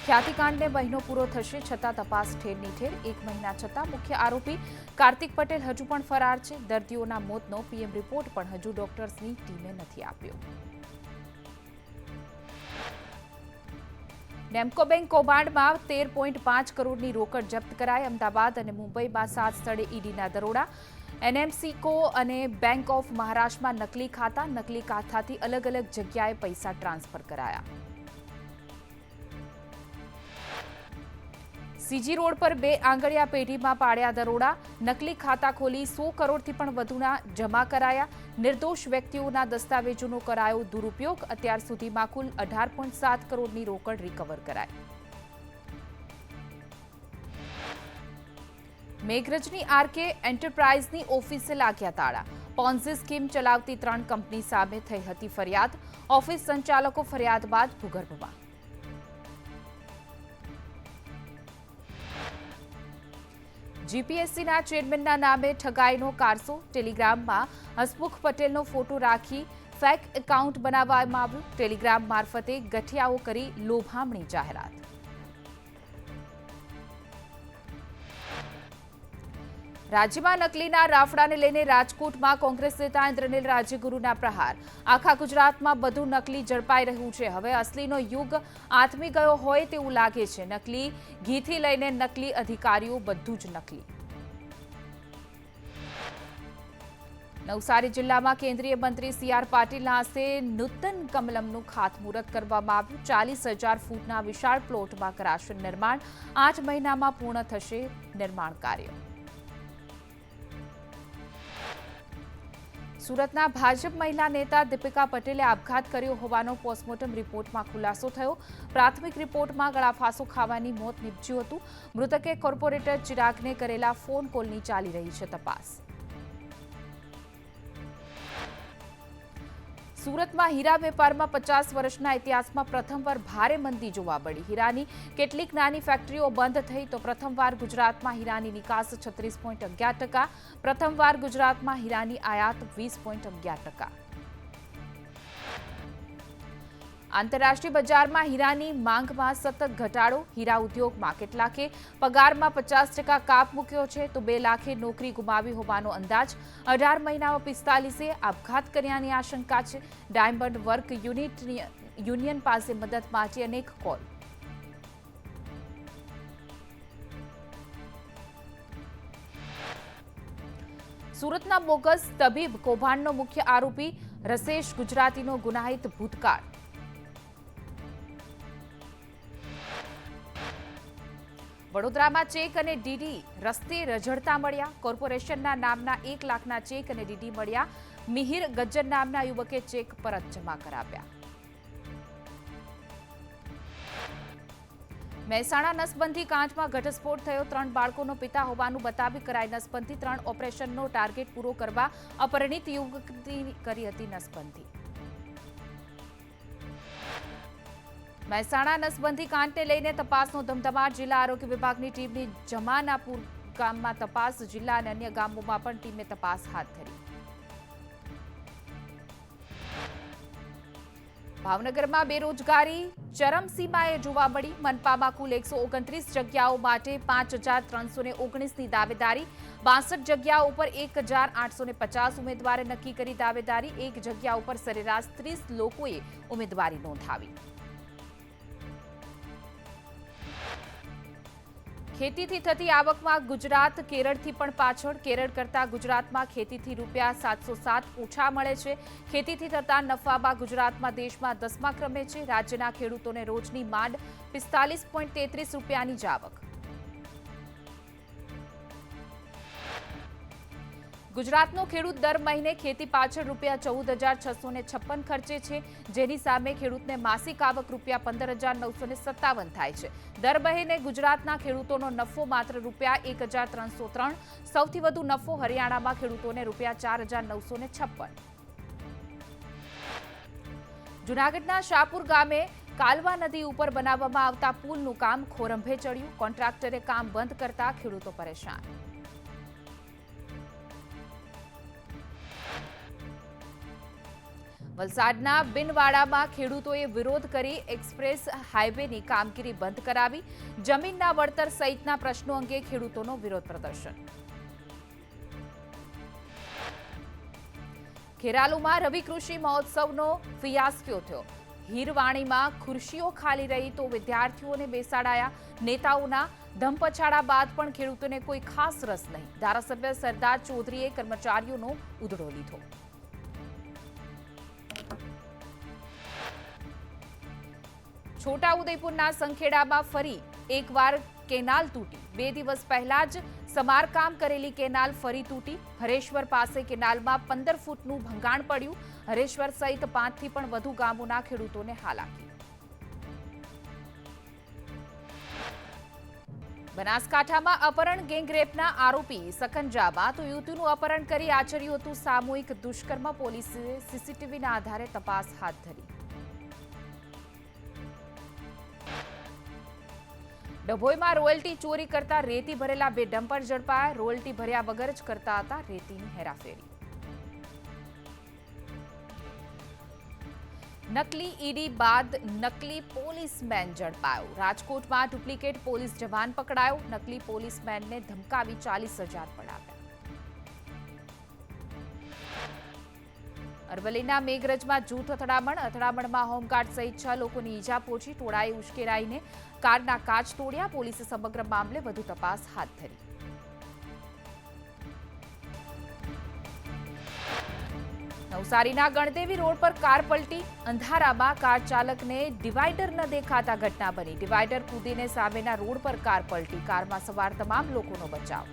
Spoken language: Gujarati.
ખ્યાતિકાંડને મહિનો પૂરો થશે છતાં તપાસ ઠેરની ઠેર 1 મહિના છતાં મુખ્ય આરોપી કાર્તિક પટેલ હજુ પણ ફરાર છે। દર્દીઓના મોતનો પીએમ રિપોર્ટ પણ હજુ ડોક્ટર્સની ટીમે નથી આપ્યો। નેમકો બેંક કૌભાંડમાં 13.5 કરોડની રોકડ જપ્ત કરાઈ। અમદાવાદ અને મુંબઈમાં 7 સ્થળે ઈડીના દરોડા। એનએમસીકો અને બેંક ઓફ મહારાષ્ટ્રમાં નકલી ખાતાથી અલગ અલગ જગ્યાએ પૈસા ટ્રાન્સફર કરાયા। સીજી રોડ પર 2 આંગળિયા પેઢીમાં પાડ્યા દરોડા। નકલી ખાતા ખોલી 100 કરોડથી પણ વધુના જમા કરાયા। નિર્દોષ વ્યક્તિઓના દસ્તાવેજોનો કરાયો દુરુપયોગ। અત્યાર સુધીમાં કુલ 18.7 કરોડની રોકડ રિકવર કરાઈ। મેઘરજની આરકે એન્ટરપ્રાઇઝની ઓફિસે લાગ્યા તાળા। પોન્ઝી સ્કીમ ચલાવતી 3 કંપની સામે થઈ હતી ફરિયાદ। ઓફિસ સંચાલકો ફરિયાદ બાદ ભૂગર્ભમાં। જીપીએસસીના ચેરમેનના નામે ઠગાઈનો કારસો। ટેલિગ્રામમાં હસમુખ પટેલનો ફોટો રાખી ફેક એકાઉન્ટ બનાવવામાં આવ્યું। ટેલિગ્રામ મારફતે ગઠિયાઓ કરી લોભામણી જાહેરાત। રાજ્યમાં નકલીના રાફડાને લઈને રાજકોટમાં કોંગ્રેસ નેતા ઇન્દ્રનીલ રાજ્યગુરુના પ્રહાર। આખા ગુજરાતમાં બધું નકલી ઝડપાઈ રહ્યું છે। હવે અસલીનો યુગ આથમી ગયો હોય તેવું લાગે છે। નકલી ઘીથી લઈને નકલી અધિકારીઓ બધું જ નકલી। નવસારી જિલ્લામાં કેન્દ્રીય મંત્રી સીઆર પાટીલના હસ્તે નૂતન કમલમનું ખાતમુહૂર્ત કરવામાં આવ્યું। 40,000 ફૂટના વિશાળ પ્લોટમાં કરાશે નિર્માણ। 8 મહિનામાં પૂર્ણ થશે નિર્માણ કાર્ય। સુરતના ભાજપ મહિલા નેતા દીપિકા પટેલે આપઘાત કર્યો હોવાનો પોસ્ટમોર્ટમ રિપોર્ટમાં ખુલાસો થયો। પ્રાથમિક રિપોર્ટમાં ગળાફાંસો ખાવાની મોત નીપજ્યું હતું। મૃતકે કોર્પોરેટર ચિરાગને કરેલા ફોન કોલની ચાલી રહી છે તપાસ। સુરતમાં હીરા વેપારમાં 50 વર્ષના ઇતિહાસમાં પ્રથમવાર ભારે મંદી જોવા મળી। હીરાની કેટલીક નાની ફેક્ટરીઓ બંધ થઈ તો પ્રથમવાર ગુજરાતમાં હીરાની નિકાસ 36.11%। પ્રથમવાર ગુજરાતમાં હીરાની આયાત 20.11%। આંતરરાષ્ટ્રીય બજારમાં હીરાની માંગમાં સતત ઘટાડો। હીરા ઉદ્યોગમાં કેટલાકે પગારમાં 50% કાપ મૂક્યો છે તો 2 લાખે નોકરી ગુમાવી હોવાનો અંદાજ। 18 મહિનામાં 45એ આપઘાત કર્યાની આશંકા છે। ડાયમંડ વર્ક યુનિયન પાસે મદદ માટે અનેક કોલ। સુરતના બોગસ તબીબ કૌભાંડનો મુખ્ય આરોપી રસેશ ગુજરાતીનો ગુનાહિત ભૂતકાળ। વડોદરામાં ચેક અને ડીડી રસ્તે રઝળતા મળ્યા। કોર્પોરેશનના નામના 1 લાખના ચેક અને ડીડી મળ્યા। મિહિર ગજ્જર નામના યુવકે ચેક પરત જમા કરાવ્યા। મહેસાણા નસબંધી કાંડમાં ઘટસ્ફોટ થયો। 3 બાળકોનો પિતા હોવાનું બતાવી કરાઈ નસબંધી। 3 ઓપરેશનનો ટાર્ગેટ પૂરો કરવા અપરિણીત યુવકની કરી હતી નસબંધી। મહેસાણા નસબંધી કાંડને લઈને તપાસનો ધમધમાટ। જિલ્લા આરોગ્ય વિભાગની ટીમની જમાનાપુર ગામમાં તપાસ। જિલ્લા અને અન્ય ગામોમાં પણ ટીમે તપાસ હાથ ધરી। ભાવનગરમાં બેરોજગારી ચરમસીમાએ જોવા મળી। મનપામાં કુલ 129 જગ્યાઓ માટે 5,319ની દાવેદારી। 62 જગ્યાઓ ઉપર 1,850 ઉમેદવારે નક્કી કરી દાવેદારી। 1 જગ્યા ઉપર સરેરાશ 30 લોકોએ ઉમેદવારી નોંધાવી। ખેતીથી થતી આવકમાં ગુજરાત કેરળથી પણ પાછળ। કેરળ કરતાં ગુજરાતમાં ખેતીથી રૂપિયા 707 ઓછા મળે છે। ખેતીથી થતા નફામાં ગુજરાતમાં દેશમાં 10મા ક્રમે છે। રાજ્યના ખેડૂતોને રોજની માંડ 45.33 રૂપિયાની જ આવક। ગુજરાતનો ખેડૂત દર મહિને ખેતી પાછળ રૂપિયા 14,656 ખર્ચે છે, જેની સામે ખેડૂતને માસિક આવક રૂપિયા 15,957 થાય છે। દર મહિને ગુજરાતના ખેડૂતોનો નફો માત્ર રૂપિયા 1,303। સૌથી વધુ નફો હરિયાણામાં ખેડૂતોને રૂપિયા 4,956। જૂનાગઢના શાહપુર ગામે કાલવા નદી ઉપર બનાવવામાં આવતા પુલનું કામ ખોરંભે ચડ્યું। કોન્ટ્રાક્ટરે કામ બંધ કરતા ખેડૂતો પરેશાન। વલસાડના બિનવાડામાં ખેડૂતોએ વિરોધ કરી એક્સપ્રેસ હાઈવેની કામગીરી બંધ કરાવી. જમીનના વળતર સહિતના પ્રશ્નો અંગે ખેડૂતોનો વિરોધ પ્રદર્શન. ખેરાલુમાં રવિ કૃષિ મહોત્સવનો ફિયાસ્કો થયો. હીરવાણીમાં ખુરશીઓ ખાલી રહી તો વિદ્યાર્થીઓને બેસાડાયા. નેતાઓના ધમપછાડા બાદ પણ ખેડૂતોને કોઈ ખાસ રસ નહીં. ધારાસભ્ય સરદાર ચૌધરીએ કર્મચારીઓનો ઉધડો લીધો. છોટાઉદેપુરના સંખેડામાં ફરી એકવાર કેનાલ તૂટી. 2 દિવસ પહેલા જ સમારકામ કરેલી કેનાલ ફરી તૂટી. હરેશ્વર પાસે કેનાલમાં 15 ફૂટનું ભંગાણ પડ્યું. હરેશ્વર સહિત 5 થી પણ વધુ ગામોના ખેડૂતોને હાલાકી. બનાસકાંઠામાં અપહરણ ગેંગરેપના આરોપી સખંજામાં તો યુવતીનું અપહરણ કરી આચર્યું હતું સામૂહિક દુષ્કર્મ. પોલીસે સીસીટીવીના આધારે તપાસ હાથ ધરી. ડભોઈમાં રોયલ્ટી ચોરી કરતા રેતી ભરેલા 2 ડમ્પર ઝડપાયા. રોયલ્ટી ભર્યા વગર જ કરતા હતા રેતીની હેરાફેરી. નકલી ઈડી બાદ નકલી પોલીસમેન ઝડપાયો. રાજકોટમાં ડુપ્લિકેટ પોલીસ જવાન પકડાયો. નકલી પોલીસમેનને ધમકાવી 40,000 પડાવ્યા. અરવલ્લીના મેઘરજમાં જૂથ અથડામણમાં હોમગાર્ડ સહિત 6 લોકોની ઈજા પહોંચી. ટોળાએ ઉશ્કેરાઈને કારના કાચ તોડ્યા. પોલીસે સમગ્ર મામલે વધુ તપાસ હાથ ધરી. નવસારીના ગણદેવી રોડ પર કાર પલટી. અંધારામાં કાર ચાલકને ડિવાઈડર ન દેખાતા ઘટના બની. ડિવાઈડર કૂદીને સામેના રોડ પર કાર પલટી. કારમાં સવાર તમામ લોકોનો બચાવ.